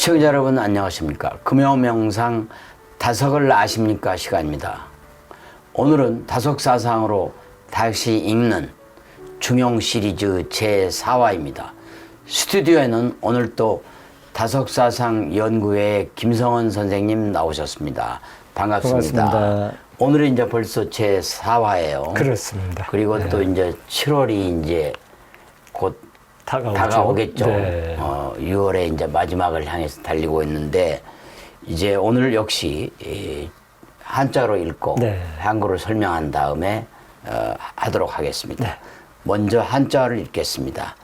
시청자 여러분 안녕하십니까. 금요명상 다석을 아십니까 시간입니다. 오늘은 다석사상으로 다시 읽는 중용 시리즈 제4화입니다. 스튜디오에는 오늘 또 다석사상 연구회의 김성원 선생님 나오셨습니다. 반갑습니다. 반갑습니다. 오늘은 이제 벌써 제4화예요. 그렇습니다. 그리고 네. 또 이제 7월이 이제 곧 다가오겠죠. 네. 6월에 이제 마지막을 향해서 달리고 있는데 이제 오늘 역시 이 한자로 읽고 네. 한글을 설명한 다음에 하도록 하겠습니다. 네. 먼저 한자를 읽겠습니다.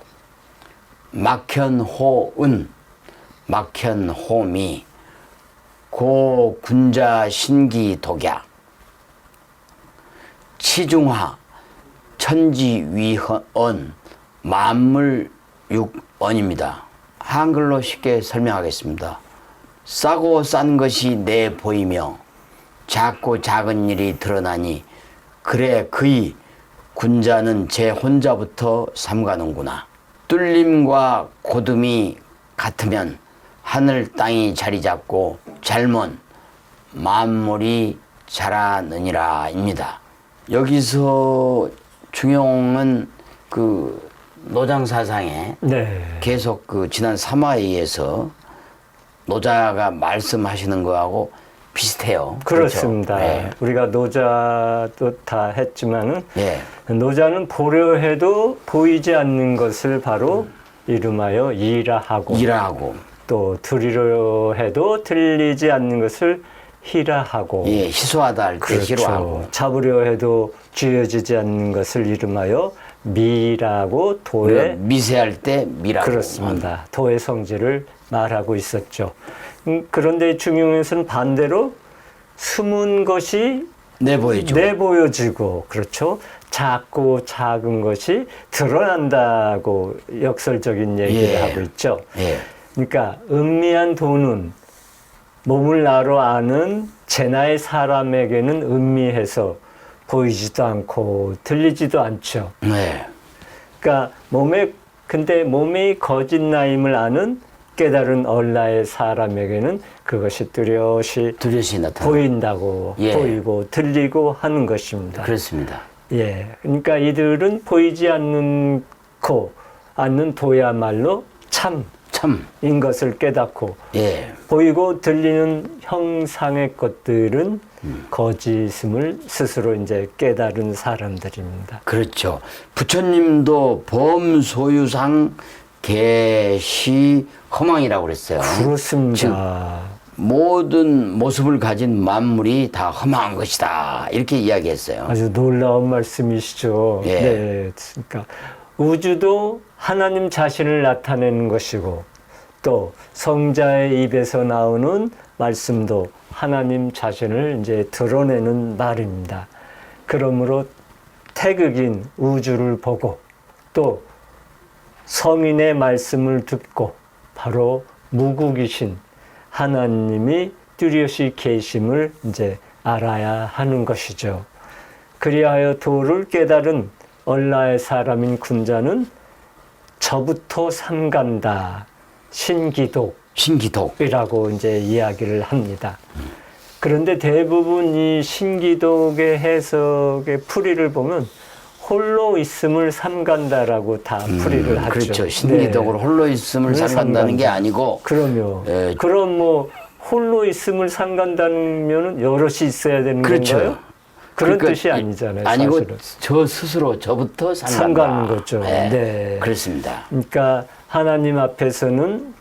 막현호은, 막현호미, 고군자 신기독야, 치중하, 천지위헌, 만물육언입니다. 한글로 쉽게 설명하겠습니다. 싸고 싼 것이 내 보이며 작고 작은 일이 드러나니 그래 그이 군자는 제 혼자부터 삼가는구나. 뚫림과 고둠이 같으면 하늘 땅이 자리 잡고 잘못 만물이 자라느니라입니다. 여기서 중용은 그 노장사상에 네. 계속 그 지난 3화에서 노자가 말씀하시는 거하고 비슷해요. 그렇습니다. 그렇죠? 네. 우리가 노자도 다 했지만은 네. 노자는 보려 해도 보이지 않는 것을 바로 이름하여 이라하고, 일하고, 또 들으려 해도 들리지 않는 것을 희라하고, 예, 희소하다 할 때 그렇죠. 희로하고, 잡으려 해도 쥐어지지 않는 것을 이름하여 미라고 도의 미세할 때 미라고. 그렇습니다. 도의 성질을 말하고 있었죠. 그런데 중용에서는 반대로 숨은 것이 내보여지고, 그렇죠. 작고 작은 것이 드러난다고 역설적인 얘기를 예. 하고 있죠. 예. 그러니까 은미한 도는 몸을 나로 아는 제나의 사람에게는 은미해서 보이지도 않고 들리지도 않죠. 네. 그러니까 근데 몸의 거짓나임을 아는 깨달은 얼라의 사람에게는 그것이 뚜렷이 나타나. 보인다고, 예. 보이고 들리고 하는 것입니다. 그렇습니다. 예. 그러니까 이들은 보이지 않는 도야말로 참인 참. 것을 깨닫고, 예. 보이고 들리는 형상의 것들은 거짓임을 스스로 이제 깨달은 사람들입니다. 그렇죠. 부처님도 범소유상 개시 허망이라고 그랬어요. 그렇습니다. 모든 모습을 가진 만물이 다 허망한 것이다. 이렇게 이야기했어요. 아주 놀라운 말씀이시죠. 예. 네. 그러니까 우주도 하나님 자신을 나타내는 것이고, 또 성자의 입에서 나오는 말씀도 하나님 자신을 이제 드러내는 말입니다. 그러므로 태극인 우주를 보고 또 성인의 말씀을 듣고 바로 무국이신 하나님이 뚜렷이 계심을 이제 알아야 하는 것이죠. 그리하여 도를 깨달은 얼라의 사람인 군자는 저부터 삼간다. 신기독이라고 이제 이야기를 합니다. 그런데 대부분 이 신기독의 해석의 풀이를 보면 홀로 있음을 삼간다라고 다 풀이를 하죠. 그렇죠. 신기독으로 네. 홀로 있음을 삼간다는 게 아니고. 그럼요. 예. 그럼 뭐 홀로 있음을 삼간다면은 여럿이 있어야 되는 그렇죠. 건가요? 그런 그러니까 뜻이 아니잖아요. 아니고 사실은. 저 스스로 저부터 삼가는 거죠. 네. 네. 그렇습니다. 그러니까 하나님 앞에서는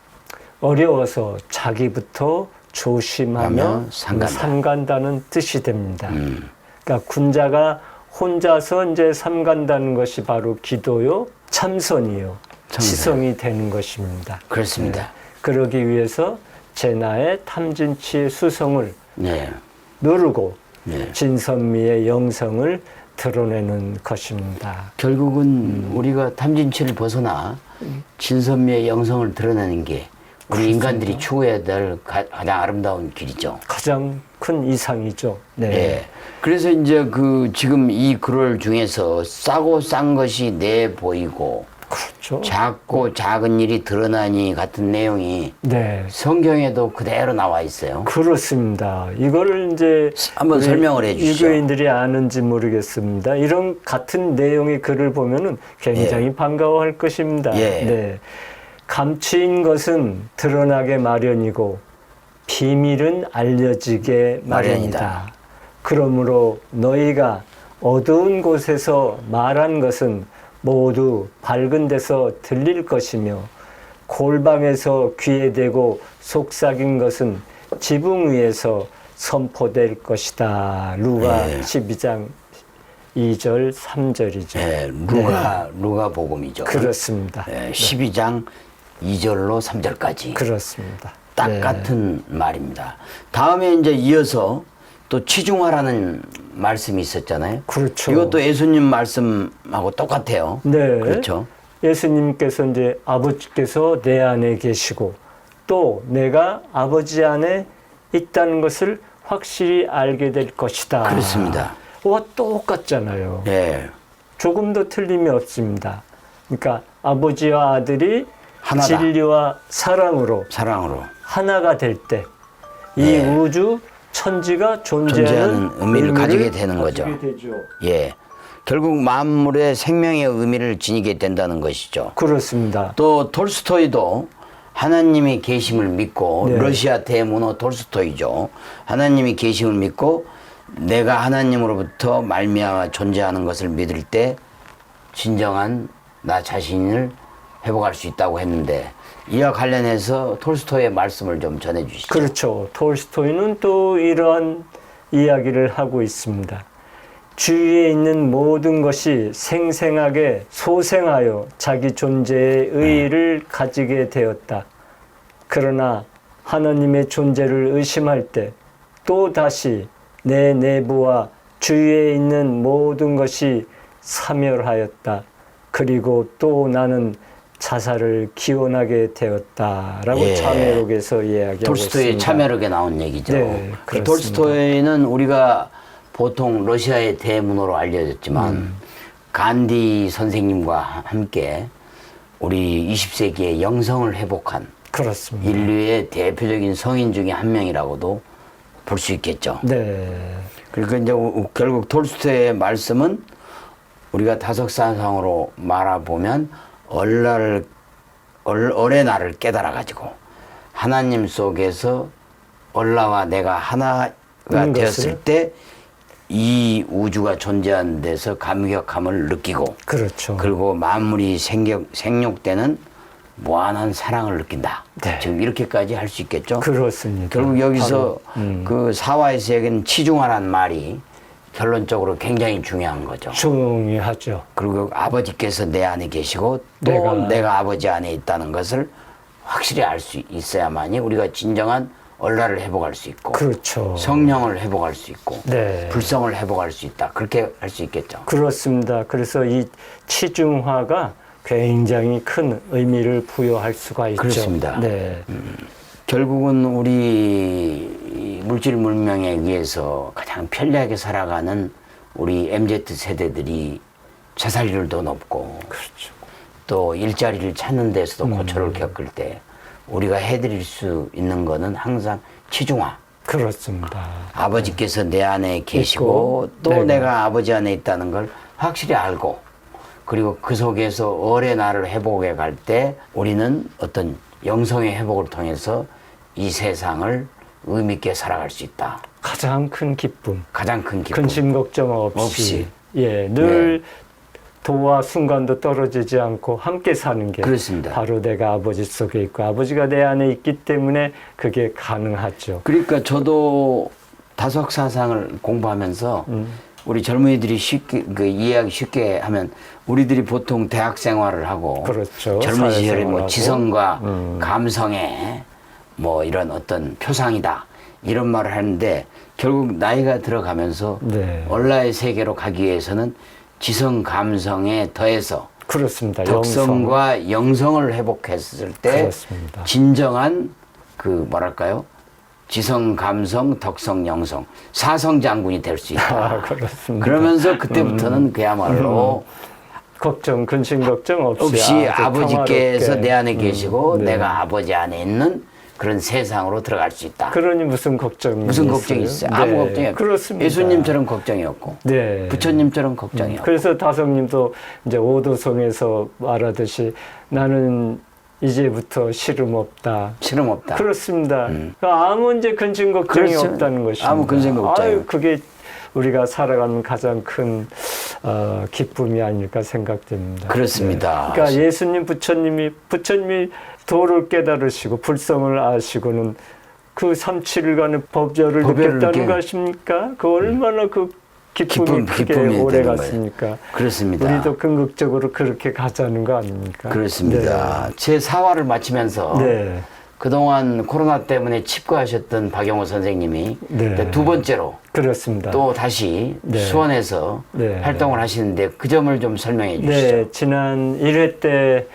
어려워서 자기부터 조심하며 삼간다는 뜻이 됩니다. 그러니까 군자가 혼자서 이제 삼간다는 것이 바로 기도요, 참선이요, 지성이 되는 것입니다. 그렇습니다. 네. 그러기 위해서 제나의 탐진치의 수성을 네. 누르고 네. 진선미의 영성을 드러내는 것입니다. 결국은 우리가 탐진치를 벗어나 진선미의 영성을 드러내는 게 우리 인간들이 추구해야 될 가장 아름다운 길이죠. 가장 큰 이상이죠. 네. 네. 그래서 이제 그 지금 이 글을 중에서 싸고 싼 것이 내 보이고 그렇죠. 작고 작은 일이 드러나니 같은 내용이 네. 성경에도 그대로 나와 있어요. 그렇습니다. 이거를 이제 한번 우리 설명을 해 주시죠. 유교인들이 아는지 모르겠습니다. 이런 같은 내용의 글을 보면은 굉장히 반가워할 것입니다. 예. 네. 감추인 것은 드러나게 마련이고 비밀은 알려지게 마련이다. 마련이다. 그러므로 너희가 어두운 곳에서 말한 것은 모두 밝은 데서 들릴 것이며 골방에서 귀에 대고 속삭인 것은 지붕 위에서 선포될 것이다. 루가 네. 12장 2절 3절이죠. 예, 루가 복음이죠. 그렇습니다. 예, 12장 2절로 3절까지 그렇습니다. 딱 네. 같은 말입니다. 다음에 이제 이어서 또 치중하라는 말씀이 있었잖아요. 그렇죠. 이것도 예수님 말씀하고 똑같아요. 네. 그렇죠. 예수님께서 이제 아버지께서 내 안에 계시고 또 내가 아버지 안에 있다는 것을 확실히 알게 될 것이다. 그렇습니다. 와, 똑같잖아요. 예. 조금도 틀림이 없습니다. 그러니까 아버지와 아들이 하나다. 진리와 사랑으로 사랑으로 하나가 될 때 이 예. 우주 천지가 존재하는 존재하는 의미를 가지게 되는 거죠. 되죠. 예. 결국 만물의 생명의 의미를 지니게 된다는 것이죠. 그렇습니다. 또 톨스토이도 하나님의 계심을 믿고 네. 러시아 대문호 톨스토이죠. 하나님의 계심을 믿고 내가 하나님으로부터 말미암아 존재하는 것을 믿을 때 진정한 나 자신을 회복할 수 있다고 했는데 이와 관련해서 톨스토이의 말씀을 좀 전해 주시죠. 그렇죠. 톨스토이는 또 이러한 이야기를 하고 있습니다. 주위에 있는 모든 것이 생생하게 소생하여 자기 존재의 의의를 가지게 되었다. 그러나 하나님의 존재를 의심할 때 또 다시 내 내부와 주위에 있는 모든 것이 사멸하였다. 그리고 또 나는 자살을 기원하게 되었다라고 예. 참회록에서 이야기하고 톨스토이의 있습니다. 참여록에 나온 얘기죠. 네, 그 그렇습니다. 톨스토이는 우리가 보통 러시아의 대문호로 알려졌지만 간디 선생님과 함께 우리 20세기의 영성을 회복한 그렇습니다. 인류의 대표적인 성인 중에 한 명이라고도 볼 수 있겠죠. 네. 그러니까 이제 결국 톨스토이의 말씀은 우리가 다석사상으로 말아보면 얼의 나를 깨달아 가지고 하나님 속에서 얼라와 내가 하나가 되었을 때 이 우주가 존재하는 데서 감격함을 느끼고 그렇죠. 그리고 만물이 생육되는 무한한 사랑을 느낀다. 네. 지금 이렇게까지 할 수 있겠죠. 그렇습니다. 결국 여기서 바로, 그 사화에서 얘기는 치중하란 말이 결론적으로 굉장히 중요한 거죠. 중요하죠. 그리고 아버지께서 내 안에 계시고 또 내가 아버지 안에 있다는 것을 확실히 알 수 있어야만이 우리가 진정한 얼라를 회복할 수 있고 그렇죠. 성령을 회복할 수 있고 네. 불성을 회복할 수 있다. 그렇게 할 수 있겠죠. 그렇습니다. 그래서 이 치중화가 굉장히 큰 의미를 부여할 수가 있죠. 그렇습니다. 네. 결국은 우리 물질 문명에 의해서 가장 편리하게 살아가는 우리 MZ 세대들이 자살률도 높고 그렇죠. 또 일자리를 찾는 데서도 고초를 겪을 때 우리가 해드릴 수 있는 거는 항상 치중화. 그렇습니다. 아버지께서 내 안에 계시고 또 네네. 내가 아버지 안에 있다는 걸 확실히 알고 그리고 그 속에서 얼의 나를 회복해 갈 때 우리는 어떤 영성의 회복을 통해서 이 세상을 의미 있게 살아갈 수 있다. 가장 큰 기쁨. 가장 큰 기쁨. 근심 걱정 없이. 예, 늘 도와 순간도 떨어지지 않고 함께 사는 게 그렇습니다. 바로 내가 아버지 속에 있고 아버지가 내 안에 있기 때문에 그게 가능하죠. 그러니까 저도 다석사상을 공부하면서 우리 젊은이들이 쉽게 이해하기 쉽게 하면 우리들이 보통 대학 생활을 하고 그렇죠. 젊은 시절에 뭐 사회생활하고. 지성과 감성의 뭐 이런 어떤 표상이다 이런 말을 하는데 결국 나이가 들어가면서 네. 얼라의 세계로 가기 위해서는 지성 감성에 더해서 그렇습니다. 덕성과 영성을 회복했을 때 그렇습니다. 진정한 그 뭐랄까요? 지성, 감성, 덕성, 영성 사성 장군이 될 수 있다. 그렇습니다. 그러면서 그때부터는 그야말로 근심 걱정 없이 아주 아버지께서 평화롭게. 내 안에 계시고 네. 내가 아버지 안에 있는 그런 세상으로 들어갈 수 있다. 그러니 무슨 걱정이 무슨 걱정이 있어요? 아무 걱정이 없고. 그렇습니다. 예수님처럼 걱정이 없고 네. 부처님처럼 걱정이 없고. 그래서 다성님도 이제 오도성에서 말하듯이 나는 이제부터 시름 없다. 시름 없다. 그렇습니다. 아무 이제 근심 걱정이 그렇죠. 없다는 것입니다. 아무 근심 걱정이 아유, 그게 우리가 살아가는 가장 큰 기쁨이 아닐까 생각됩니다. 그렇습니다. 네. 그러니까 예수님, 부처님이 도를 깨달으시고 불성을 아시고는 그 37일간의 법절을 느꼈다는 것입니까? 그 얼마나 그 기쁨이 크게 오래 갔습니까? 그렇습니다. 우리도 궁극적으로 그렇게 가자는 거 아닙니까? 그렇습니다. 제 4화를 마치면서 네. 그동안 코로나 때문에 칩거하셨던 박영호 선생님이 네. 두 번째로 그렇습니다. 또 다시 네. 수원에서 네. 활동을 하시는데 그 점을 좀 설명해 주시죠. 네, 지난 1회 때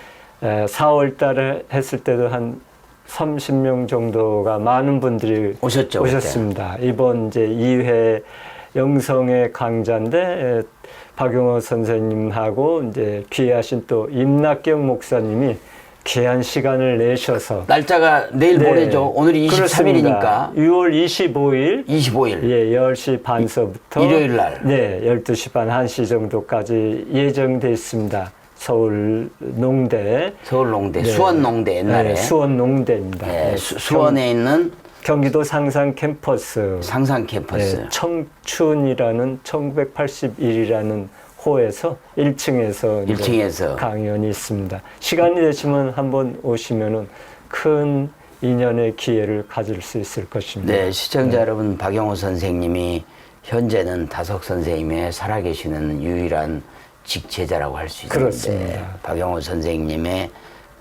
4월 달에 했을 때도 한 30명 정도가 많은 분들이 오셨죠, 오셨습니다. 이번 이제 2회 영성의 강좌인데 박용호 선생님하고 이제 귀하신 또 임낙경 목사님이 귀한 시간을 내셔서 날짜가 내일 네, 모레죠. 오늘이 23일이니까 6월 25일 25일 예, 10시 반서부터 일요일 날. 네, 12시 반 1시 정도까지 예정돼 있습니다. 서울 농대 서울농대, 네. 수원농대 옛날에 네, 수원농대입니다. 네, 네, 수원에 있는 경기도 상산 캠퍼스 상상 캠퍼스. 네, 청춘이라는 1981이라는 호에서 1층에서 1층에서 강연이 있습니다. 시간이 되시면 한번 오시면은 큰 인연의 기회를 가질 수 있을 것입니다. 네, 시청자 여러분, 박영호 선생님이 현재는 다석 선생님의 살아계시는 유일한 직제자라고 할 수 있는데 그렇습니다. 박영호 선생님의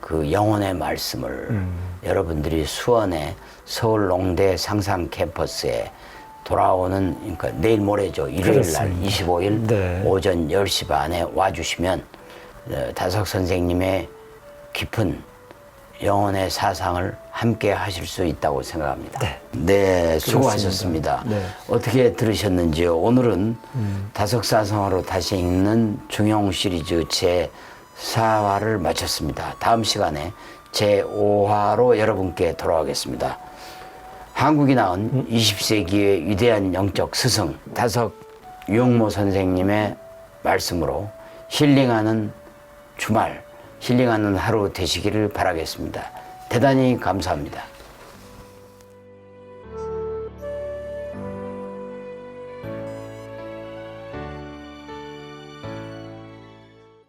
그 영혼의 말씀을 여러분들이 수원의 서울농대 상상 캠퍼스에 돌아오는, 그러니까 내일 모레죠. 일요일 날 그렇습니다. 25일 네. 오전 10시 반에 와주시면 다석 선생님의 깊은 영혼의 사상을 함께 하실 수 있다고 생각합니다. 네, 수고하셨습니다. 네. 어떻게 들으셨는지요? 오늘은 다석사성어로 다시 읽는 중용 시리즈 제 4화를 마쳤습니다. 다음 시간에 제 5화로 여러분께 돌아오겠습니다. 한국이 낳은 20세기의 위대한 영적 스승 다석 유영모 선생님의 말씀으로 힐링하는 주말, 힐링하는 하루 되시기를 바라겠습니다. 대단히 감사합니다.